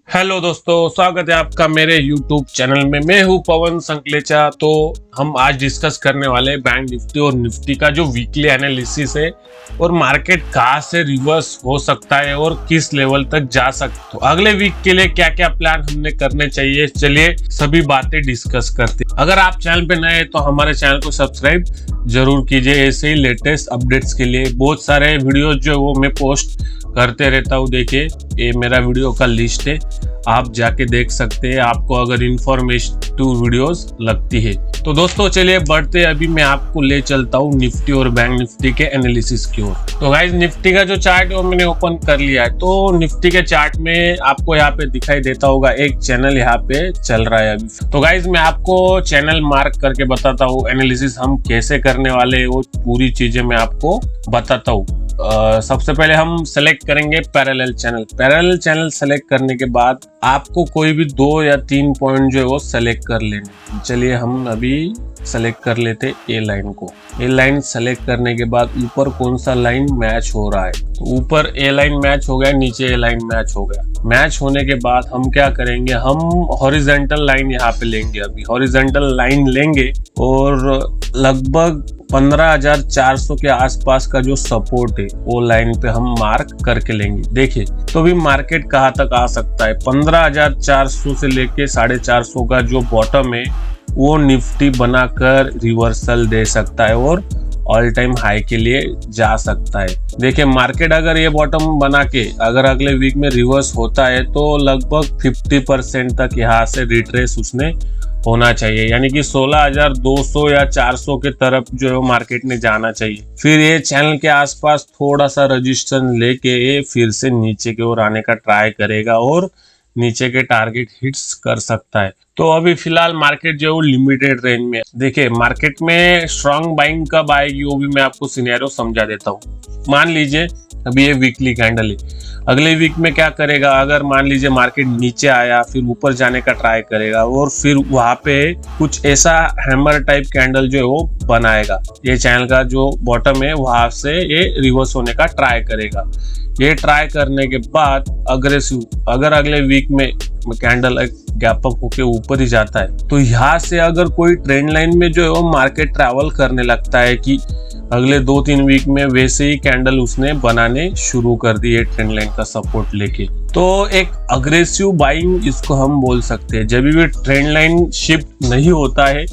Hello दोस्तों, स्वागत है आपका मेरे YouTube चैनल में। मैं हूं पवन संकलेचा। तो हम आज डिस्कस करने वाले हैं बैंक निफ्टी और निफ्टी का जो वीकली एनालिसिस है और मार्केट कहां से रिवर्स हो सकता है और किस लेवल तक जा सकता है। तो अगले वीक के लिए क्या क्या प्लान हमने करने चाहिए, चलिए सभी बातें डिस्कस करते हैं। अगर आप चैनल पे नए हैं तो हमारे चैनल को सब्सक्राइब जरूर कीजिए। ऐसे ही लेटेस्ट अपडेट्स के लिए बहुत सारे वीडियोज जो वो मैं पोस्ट करते रहता हूँ। देखिए, ये मेरा वीडियो का लिस्ट है, आप जाके देख सकते हैं आपको अगर इंफॉर्मेटिव वीडियोस लगती है तो। दोस्तों चलिए बढ़ते, अभी मैं आपको ले चलता हूँ निफ्टी और बैंक निफ्टी के एनालिसिस की ओर। तो गाइज, निफ्टी का जो चार्ट है वो मैंने ओपन कर लिया है। तो निफ्टी के चार्ट में आपको यहाँ पे दिखाई देता होगा एक चैनल यहाँ पे चल रहा है अभी। तो गाइज, मैं आपको चैनल मार्क करके बताता हूँ, एनालिसिस हम कैसे करने वाले हैं वो पूरी चीजें मैं आपको बताता हूँ। सबसे पहले हम सेलेक्ट करेंगे parallel channel. Parallel channel select करने के बाद आपको कोई भी 2 या 3 पॉइंट जो है वो सेलेक्ट कर लेने। चलिए हम अभी सेलेक्ट कर लेते ए लाइन को। ए लाइन सेलेक्ट करने के बाद ऊपर कौन सा लाइन मैच हो रहा है, तो ऊपर ए लाइन मैच हो गया, नीचे ए लाइन मैच हो गया। मैच होने के बाद हम क्या करेंगे, हम हॉरिजॉन्टल लाइन यहाँ पे लेंगे। अभी हॉरिजॉन्टल लाइन लेंगे और लगभग 15,400 के आसपास का जो सपोर्ट है वो लाइन पे हम मार्क करके लेंगे। देखिए, तो भी मार्केट कहाँ तक आ सकता है। 15,400 से लेके 450 का जो बॉटम है वो निफ्टी बनाकर रिवर्सल दे सकता है और ऑल टाइम हाई के लिए जा सकता है। देखिए, मार्केट अगर ये बॉटम बना के अगर अगले वीक में रिवर्स होता है तो लगभग 50% तक यहाँ से रिट्रेस उसने होना चाहिए, यानी कि 16,200 या 400 के तरफ जो है मार्केट ने जाना चाहिए। फिर ये चैनल के आसपास थोड़ा सा रजिस्टेंस लेके ये फिर से नीचे की ओर आने का ट्राई करेगा और नीचे के टारगेट हिट्स कर सकता है। तो अभी फिलहाल मार्केट जो है लिमिटेड रेंज में है। देखिए, मार्केट में स्ट्रॉन्ग बाइंग कब आएगी वो भी मैं आपको सिनेरियो समझा देता हूँ। मान लीजिए अभी ये वीकली कैंडल है, अगले वीक में क्या करेगा, अगर मान लीजिए मार्केट नीचे आया फिर ऊपर जाने का ट्राई करेगा और फिर वहां पे कुछ ऐसा हैमर टाइप कैंडल जो है वो बनाएगा। ये चैनल का जो बॉटम है वहां से ये रिवर्स होने का ट्राई करेगा। ये ट्राई करने के बाद अग्रेसिव अगर अगले वीक में कैंडल गैप अप होके ऊपर ही जाता है तो यहाँ से अगर कोई ट्रेंड लाइन में जो है वो मार्केट ट्रैवल करने लगता है कि अगले 2-3 वीक में वैसे ही कैंडल उसने बनाने शुरू कर दी है ट्रेंड लाइन का सपोर्ट लेके, तो एक अग्रेसिव बाइंग इसको हम बोल सकते हैं। जब भी ट्रेंड लाइन शिफ्ट नहीं होता है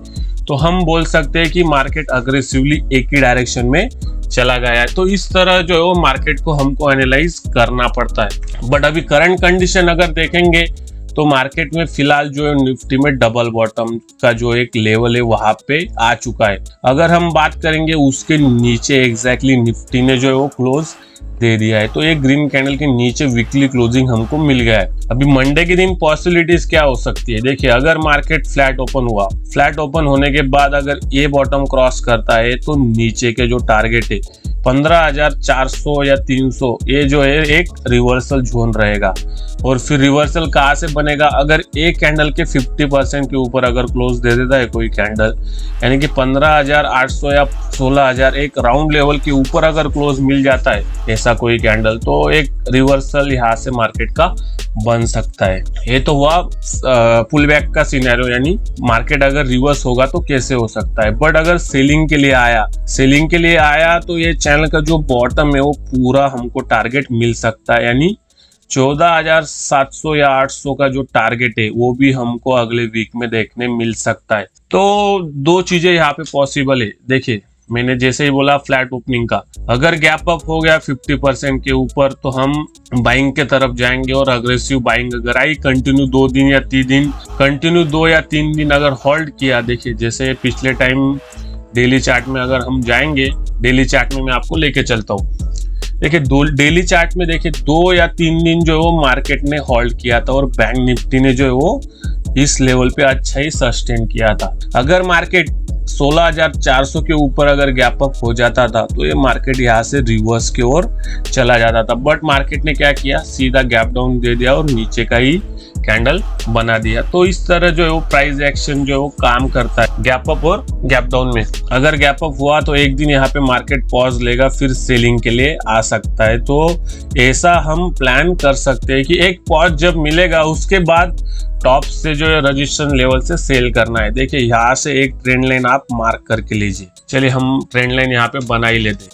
तो हम बोल सकते हैं कि मार्केट अग्रेसिवली एक ही डायरेक्शन में चला गया है। तो इस तरह जो है वो मार्केट को हमको एनालाइज करना पड़ता है। बट अभी करंट कंडीशन अगर देखेंगे तो मार्केट में फिलहाल जो है निफ्टी में डबल बॉटम का जो एक लेवल है वहां पे आ चुका है। अगर हम बात करेंगे उसके नीचे एग्जैक्टली निफ्टी ने जो है वो क्लोज दे दिया है। तो एक ग्रीन कैंडल के नीचे वीकली क्लोजिंग हमको मिल गया है। अभी मंडे के दिन पॉसिबिलिटीज क्या हो सकती है, देखिए, अगर मार्केट फ्लैट ओपन हुआ, फ्लैट ओपन होने के बाद अगर ये बॉटम क्रॉस करता है तो नीचे के जो टारगेट है 15,400 या 300 ये जो है एक रिवर्सल जोन रहेगा। और फिर रिवर्सल कहाँ से बनेगा, अगर एक कैंडल के 50% के ऊपर अगर क्लोज दे देता है कोई कैंडल, यानी कि 15,800 या 16,000 एक राउंड लेवल के ऊपर अगर क्लोज मिल जाता है ऐसा कोई कैंडल, तो एक रिवर्सल यहाँ से मार्केट का बन सकता है। ये तो हुआ पुल बैक का सिनेरियो, यानी मार्केट अगर रिवर्स होगा तो कैसे हो सकता है। बट अगर सेलिंग के लिए आया तो ये चैनल का जो बॉटम है वो पूरा हमको टारगेट मिल सकता है, यानी 14,700 या 800 का जो टारगेट है वो भी हमको अगले वीक में देखने मिल सकता है। तो 2 चीजें यहाँ पे पॉसिबल है। देखिए, मैंने जैसे ही बोला फ्लैट ओपनिंग का, अगर गैप अप हो गया 50% के ऊपर तो हम बाइंग के तरफ जाएंगे और अग्रेसिव बाइंग अगर आई कंटिन्यू 2 दिन या 3 दिन, कंटिन्यू 2 या 3 दिन अगर होल्ड किया, देखिए जैसे पिछले टाइम डेली चार्ट में अगर हम जाएंगे, डेली चार्ट में मैं आपको लेके चलता हूँ। देखिए, डेली चार्ट में देखिए 2 या 3 दिन जो है वो मार्केट ने होल्ड किया था और बैंक निफ्टी ने जो है वो इस लेवल पे अच्छा ही सस्टेन किया था। अगर मार्केट 16,400 के ऊपर अगर गैप अप हो जाता था तो ये मार्केट यहाँ से रिवर्स की ओर चला जाता था। बट मार्केट ने क्या किया, सीधा गैप डाउन दे दिया और नीचे का ही कैंडल बना दिया। तो इस तरह जो है वो प्राइस एक्शन जो है वो काम करता है गैप अप और गैप डाउन में। अगर गैप अप हुआ तो एक दिन यहाँ पे मार्केट पॉज लेगा, फिर सेलिंग के लिए आ सकता है। तो ऐसा हम प्लान कर सकते हैं कि एक पॉज जब मिलेगा उसके बाद टॉप से जो है रजिस्ट्रेशन लेवल से सेल करना है। देखिए यहाँ से एक ट्रेंड लाइन आप मार्क करके लीजिए। चलिए हम ट्रेंड लाइन यहाँ पे बना ही लेते।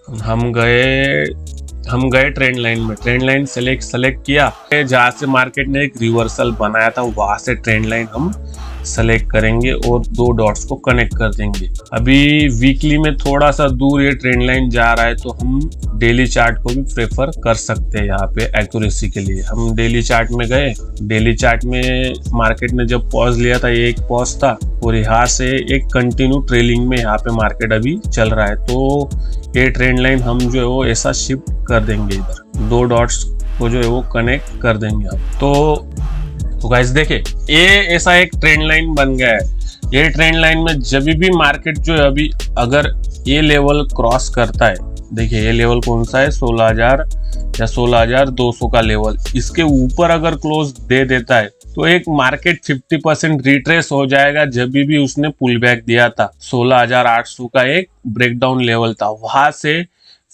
हम गए ट्रेंड लाइन में, ट्रेंड लाइन सेलेक्ट किया। जहाँ से मार्केट ने एक रिवर्सल बनाया था वहां से ट्रेंड लाइन हम सेलेक्ट करेंगे और दो डॉट्स को कनेक्ट कर देंगे। अभी वीकली में थोड़ा सा दूर ये ट्रेंड लाइन जा रहा है तो हम डेली चार्ट को भी प्रेफर कर सकते हैं यहाँ पे एक्यूरेसी के लिए। हम डेली चार्ट में गए, डेली चार्ट में मार्केट ने जब पॉज लिया था, ये एक पॉज था और यहाँ से एक कंटिन्यू ट्रेलिंग में यहाँ पे मार्केट अभी चल रहा है। तो ये ट्रेंड लाइन हम जो है वो ऐसा शिफ्ट कर देंगे, इधर दो डॉट्स को जो है वो कनेक्ट कर देंगे हम। तो गाइस देखिए ये ऐसा एक ट्रेंड लाइन बन गया है। ये ट्रेंड लाइन में जब भी मार्केट जो है अभी अगर ये लेवल क्रॉस करता है, देखिए ये लेवल कौन सा है, 16,000 या 16,200 का लेवल, इसके ऊपर अगर क्लोज दे देता है तो एक मार्केट 50% रिट्रेस हो जाएगा। जब भी उसने पुल बैक दिया था 16,800 का एक ब्रेकडाउन लेवल था, वहां से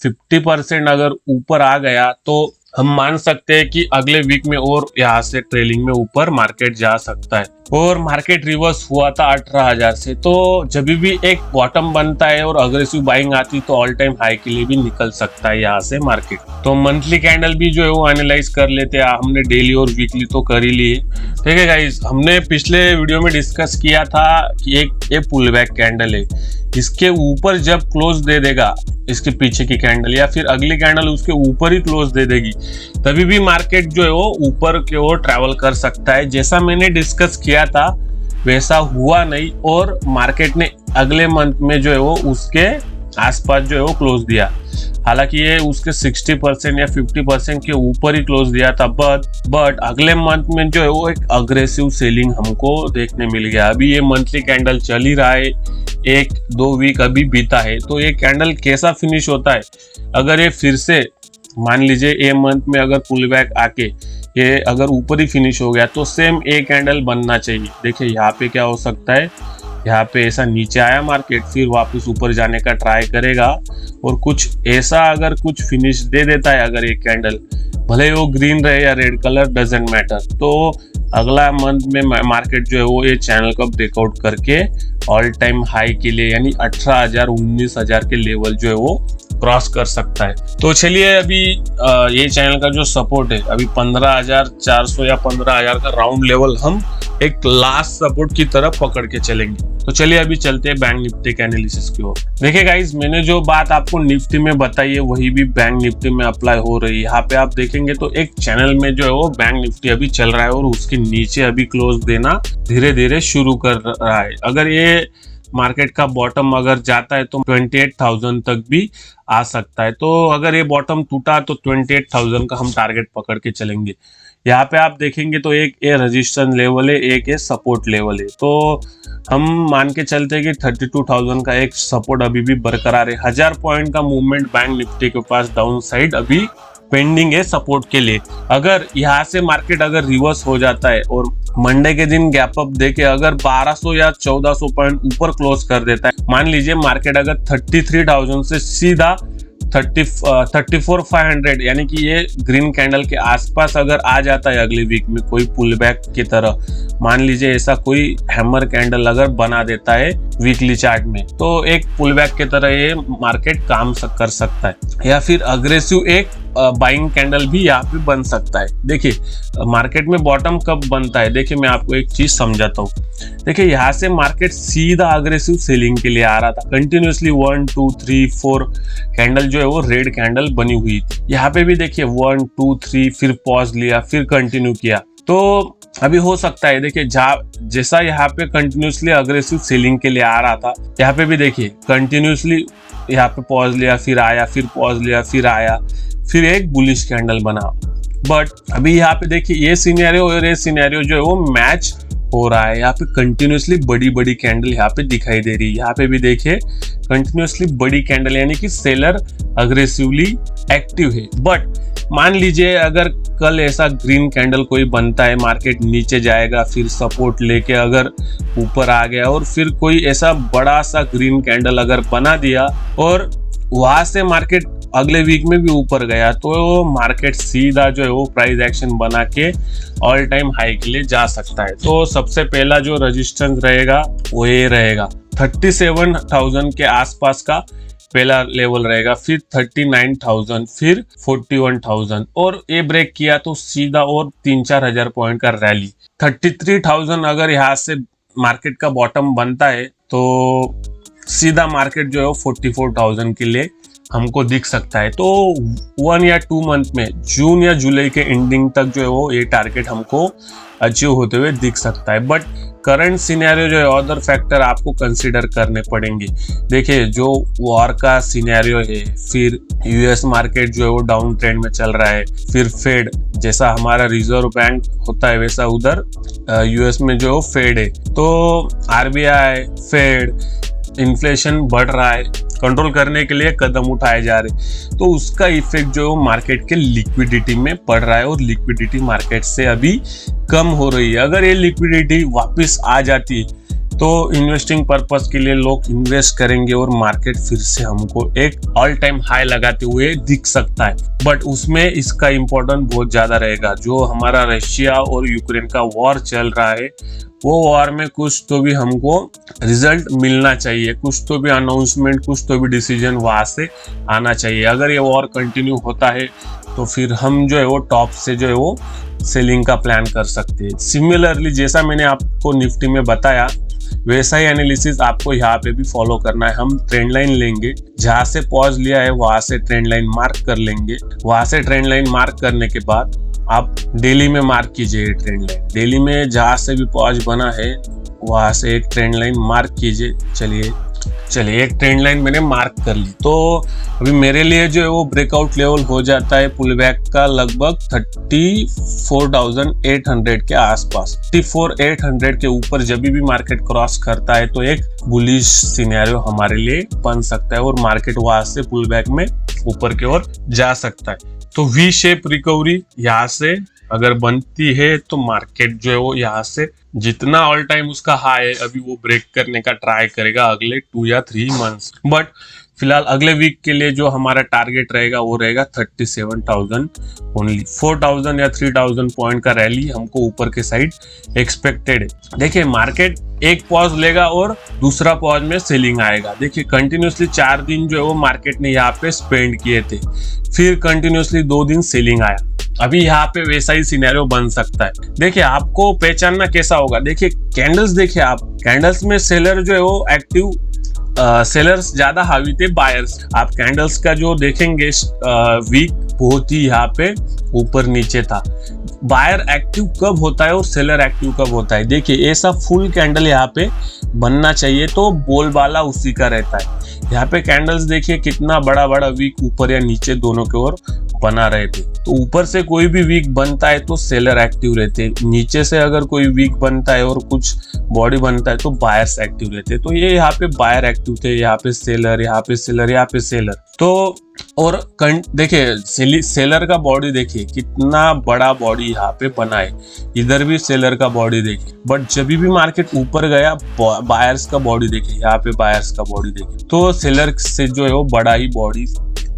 50% अगर ऊपर आ गया तो हम मान सकते हैं कि अगले वीक में और यहाँ से ट्रेलिंग में ऊपर मार्केट जा सकता है। और मार्केट रिवर्स हुआ था 18,000 से, तो जब भी एक बॉटम बनता है और अग्रेसिव बाइंग आती तो ऑल टाइम हाई के लिए भी निकल सकता है यहाँ से मार्केट। तो मंथली कैंडल भी जो है वो एनालाइज कर लेते हैं। हमने डेली और वीकली तो कर ही लिए। ठीक है गाइस, हमने पिछले वीडियो में डिस्कस किया था कि एक ये पुल बैक कैंडल है, इसके ऊपर जब क्लोज दे देगा इसके पीछे की कैंडल या फिर अगली कैंडल उसके ऊपर ही क्लोज दे देगी, तभी भी मार्केट जो है वो ऊपर की ओर ट्रैवल कर सकता है। जैसा मैंने डिस्कस किया था वैसा हुआ नहीं और मार्केट ने अगले मंथ में जो है वो उसके आसपास जो है वो क्लोज दिया। हालांकि ये उसके 60% या 50% के ऊपर ही क्लोज दिया था, बट अगले मंथ में जो है वो एक अग्रेसिव सेलिंग हमको देखने मिल गया। अभी ये मंथली कैंडल चल ही रहा है, 1-2 वीक अभी बीता है, तो ये कैंडल कैसा फिनिश होता है। अगर ये फिर से मान लीजिए ये मंथ में अगर पुल बैक आके ये अगर ऊपर ही फिनिश हो गया तो सेम ए कैंडल बनना चाहिए। देखिए यहाँ पे क्या हो सकता है, यहाँ पे ऐसा नीचे आया मार्केट, फिर वापस ऊपर जाने का ट्राई करेगा और कुछ ऐसा अगर कुछ फिनिश दे देता है अगर एक कैंडल, भले वो ग्रीन रहे या रेड कलर डजेंट मैटर, तो अगला मंथ में मार्केट जो है वो ये चैनल को ब्रेकआउट करके ऑल टाइम हाई के लिए यानी 18,000 19,000 के लेवल जो है वो क्रॉस कर सकता है। तो चलिए अभी ये चैनल का जो सपोर्ट है अभी 15,400 या 15,000 का राउंड लेवल हम एक लास्ट सपोर्ट की तरफ पकड़ के चलेंगे। तो चलिए अभी चलते हैं बैंक निफ्टी के एनालिसिस की ओर। देखिए गाइस, मैंने जो बात आपको निफ्टी में बताई है वही भी बैंक निफ्टी में अप्लाई हो रही है। यहाँ पे आप देखेंगे तो एक चैनल में जो है वो बैंक निफ्टी अभी चल रहा है और उसके नीचे अभी क्लोज देना धीरे धीरे शुरू कर रहा है। अगर ये मार्केट का बॉटम अगर जाता है तो 28,000 तक भी आ सकता है। तो अगर ये बॉटम टूटा तो 28,000 का हम टारगेट पकड़ के चलेंगे। यहाँ पे आप देखेंगे तो एक ये रजिस्ट्रेशन लेवल है, एक ये सपोर्ट लेवल है। तो हम मान के चलते हैं कि 32,000 का एक सपोर्ट अभी भी बरकरार है। 1000 पॉइंट का मूवमेंट बैंक निफ्टी के पास डाउन साइड अभी पेंडिंग है सपोर्ट के लिए। अगर यहाँ से मार्केट अगर रिवर्स हो जाता है और मंडे के दिन गैप अप देके अगर 1200 या 1400 पॉइंट ऊपर क्लोज कर देता है, मान लीजिए मार्केट अगर 33,000 से सीधा 34,500 यानी कि ये ग्रीन कैंडल के आसपास अगर आ जाता है अगले वीक में कोई पुल बैक की तरह, मान लीजिए ऐसा कोई हैमर कैंडल अगर बना देता है वीकली चार्ट में, तो एक पुल बैक की तरह ये मार्केट काम कर सकता है या फिर अग्रेसिव एक बाइंग कैंडल भी यहाँ पे बन सकता है। देखिए मार्केट में बॉटम कब बनता है, देखिए मैं आपको एक चीज समझाता हूँ। देखिए यहाँ से मार्केट सीधा अग्रेसिव सेलिंग के लिए आ रहा था, कंटिन्यूसली 1 2 3 4 कैंडल जो है वो रेड कैंडल बनी हुई थी। यहाँ पे भी देखिए 1 2 3 फिर पॉज लिया फिर कंटिन्यू किया। तो अभी हो सकता है देखिए जैसा यहाँ पे कंटिन्यूसली अग्रेसिव सेलिंग के लिए आ रहा था, यहाँ पे भी देखिए कंटिन्यूसली यहाँ पे पॉज लिया फिर आया फिर पॉज लिया फिर आया फिर एक बुलिश कैंडल बना। बट अभी यहाँ पे देखिए ये सिनेरियो और ये सिनेरियो जो है वो मैच हो रहा है। यहाँ पे कंटिन्यूसली बड़ी बड़ी कैंडल यहाँ पे दिखाई दे रही है। यहाँ पे भी देखिए कंटिन्यूसली बड़ी कैंडल यानी कि सेलर अग्रेसिवली एक्टिव है। बट मान लीजिए अगर कल ऐसा ग्रीन कैंडल कोई बनता है, मार्केट नीचे जाएगा, फिर सपोर्ट लेके अगर ऊपर आ गया और फिर कोई ऐसा बड़ा सा ग्रीन कैंडल अगर बना दिया और वहां से मार्केट अगले वीक में भी ऊपर गया, तो मार्केट सीधा जो है वो प्राइस एक्शन बना के ऑल टाइम हाई के लिए जा सकता है। तो सबसे पहला जो रेजिस्टेंस रहेगा वो ये रहेगा 37,000 के आसपास का पहला लेवल रहेगा, फिर 39,000, फिर 41,000 और ये ब्रेक किया तो सीधा और 3-4 हजार पॉइंट का रैली। 33,000 अगर यहाँ से मार्केट का बॉटम बनता है तो सीधा मार्केट जो है 44,000 के लिए हमको दिख सकता है। तो 1 या 2 मंथ में जून या जुलाई के एंडिंग तक जो है वो ये टारगेट हमको अचीव होते हुए दिख सकता है। बट करंट सिनेरियो जो है अदर फैक्टर आपको कंसीडर करने पड़ेंगे। देखिए जो वॉर का सिनेरियो है, फिर यूएस मार्केट जो है वो डाउन ट्रेंड में चल रहा है, फिर फेड जैसा हमारा रिजर्व बैंक होता है वैसा उधर यूएस में जो फेड है, तो आरबीआई फेड इन्फ्लेशन बढ़ रहा है, कंट्रोल करने के लिए कदम उठाए जा रहे, तो उसका इफेक्ट जो मार्केट के लिक्विडिटी में पड़ रहा है और लिक्विडिटी मार्केट से अभी कम हो रही है। अगर ये लिक्विडिटी वापस आ जाती तो इन्वेस्टिंग पर्पस के लिए लोग इन्वेस्ट करेंगे और मार्केट फिर से हमको एक ऑल टाइम हाई लगाते हुए दिख सकता है। बट उसमें इसका इम्पोर्टेंट बहुत ज्यादा रहेगा। जो हमारा रशिया और यूक्रेन का वॉर चल रहा है, वो वॉर में कुछ तो भी हमको रिजल्ट मिलना चाहिए, कुछ तो भी अनाउंसमेंट, कुछ तो भी डिसीजन वहां से आना चाहिए। अगर ये वॉर कंटिन्यू होता है तो फिर हम जो है वो टॉप से जो है वो सेलिंग का प्लान कर सकते हैं। सिमिलरली जैसा मैंने आपको निफ्टी में बताया वैसा ही एनालिसिस आपको यहाँ पे भी फॉलो करना है। हम ट्रेंड लाइन लेंगे, जहाँ से पॉज लिया है वहां से ट्रेंड लाइन मार्क कर लेंगे। वहां से ट्रेंड लाइन मार्क करने के बाद आप डेली में मार्क कीजिए ट्रेंड लाइन। डेली में जहाँ से भी पॉज बना है वहां से एक ट्रेंड लाइन मार्क कीजिए। चलिए एक ट्रेंड लाइन मैंने मार्क कर ली। तो अभी मेरे लिए जो है वो ब्रेकआउट लेवल हो जाता है पुल बैक का लगभग 34,800 के आसपास। 34,800 के ऊपर जब भी मार्केट क्रॉस करता है तो एक बुलिश सिनेरियो हमारे लिए बन सकता है और मार्केट वहां से पुल बैक में ऊपर की ओर जा सकता है। तो वी शेप रिकवरी यहाँ से अगर बनती है तो मार्केट जो है वो यहाँ से जितना ऑल टाइम उसका हाई है अभी वो ब्रेक करने का ट्राई करेगा अगले 2 या 3 मंथ्स। बट फिलहाल अगले वीक के लिए जो हमारा टारगेट रहेगा वो रहेगा 37,000 ओनली। 4,000 या 3,000 पॉइंट का रैली हमको ऊपर के साइड एक्सपेक्टेड है। देखिए मार्केट एक पॉज लेगा और दूसरा पॉज में सेलिंग आएगा। देखिए कंटिन्यूसली 4 दिन जो है वो मार्केट ने यहाँ पे स्पेंड किए थे, फिर कंटिन्यूसली 2 दिन सेलिंग आया। अभी यहाँ पे वैसा ही सिनेरियो बन सकता है। देखिए आपको पहचानना कैसा होगा, देखिए कैंडल्स, देखिए आप कैंडल्स में सेलर जो है वो एक्टिव, सेलर्स ज्यादा हावी थे बायर्स। आप कैंडल्स का जो देखेंगे वीक बहुत ही यहाँ पे ऊपर नीचे था। बायर एक्टिव कब होता है और सेलर एक्टिव कब होता है, देखिए ऐसा फुल कैंडल यहाँ पे बनना चाहिए तो बोलबाला उसी का रहता है। यहाँ पे कैंडल्स देखिए कितना बड़ा बड़ा वीक ऊपर या नीचे दोनों के ओर बना रहे थे। तो ऊपर से कोई भी वीक बनता है तो सेलर एक्टिव रहते, नीचे से अगर कोई वीक बनता है और कुछ बॉडी बनता है तो बायर्स एक्टिव रहते। तो ये यहाँ पे बायर एक्टिव थे, यहाँ पे सेलर, यहाँ पे सेलर, यहाँ पे सेलर। तो और देखिए सेलर का बॉडी देखिए कितना बड़ा बॉडी यहाँ पे बना है, इधर भी सेलर का बॉडी देखिए। बट जब भी मार्केट ऊपर गया बायर्स का बॉडी देखिए, यहाँ पे बायर्स का बॉडी देखिए। तो सेलर से जो है वो बड़ा ही बॉडी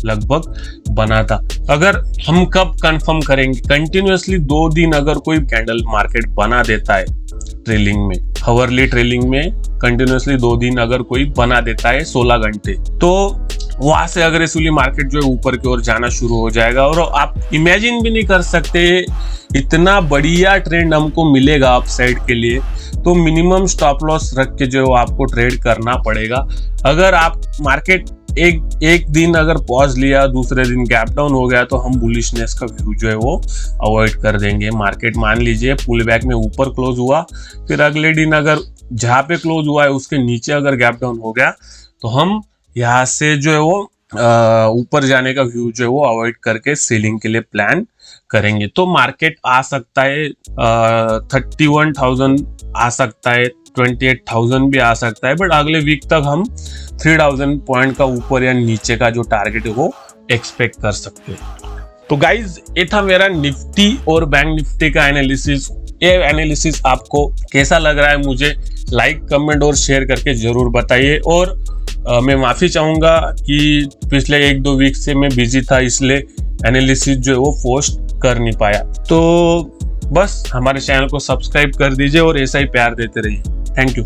लगभग बना था। अगर हम कब कंफर्म करेंगे, कंटिन्यूअसली 2 दिन अगर कोई कैंडल मार्केट बना देता है ट्रेलिंग में, हावरली ट्रेलिंग में कंटिन्यूअसली 2 दिन अगर कोई बना देता है 16 घंटे, तो वहां से अग्रेसिवली मार्केट जो है ऊपर की ओर जाना शुरू हो जाएगा। और आप इमेजिन भी नहीं कर सकते इतना बढ़िया ट्रेंड हमको मिलेगा अपसाइड के लिए। तो मिनिमम स्टॉप लॉस रख के जो है आपको ट्रेड करना पड़ेगा। अगर आप मार्केट एक दिन अगर पॉज लिया, दूसरे दिन गैप डाउन हो गया, तो हम बुलिशनेस का व्यू जो है वो अवॉइड कर देंगे। मार्केट मान लीजिए पुल बैक में ऊपर क्लोज हुआ, फिर अगले दिन अगर जहाँ पे क्लोज हुआ है उसके नीचे अगर गैप डाउन हो गया तो हम यहाँ से जो है वो ऊपर जाने का व्यू जो है वो अवॉइड करके सेलिंग के लिए प्लान करेंगे। तो मार्केट आ सकता है 31,000 आ सकता है, 28,000 भी आ सकता है। बट अगले वीक तक हम 3,000 पॉइंट का ऊपर या नीचे का जो टारगेट है वो एक्सपेक्ट कर सकते हैं। तो गाइज ये था मेरा निफ्टी और बैंक निफ्टी का एनालिसिस। ये एनालिसिस आपको कैसा लग रहा है मुझे लाइक, कमेंट और शेयर करके जरूर बताइए। और मैं माफ़ी चाहूँगा कि पिछले 1-2 वीक से मैं बिजी था, इसलिए एनालिसिस जो है वो पोस्ट कर नहीं पाया। तो बस हमारे चैनल को सब्सक्राइब कर दीजिए और ऐसा ही प्यार देते रहिए। Thank you.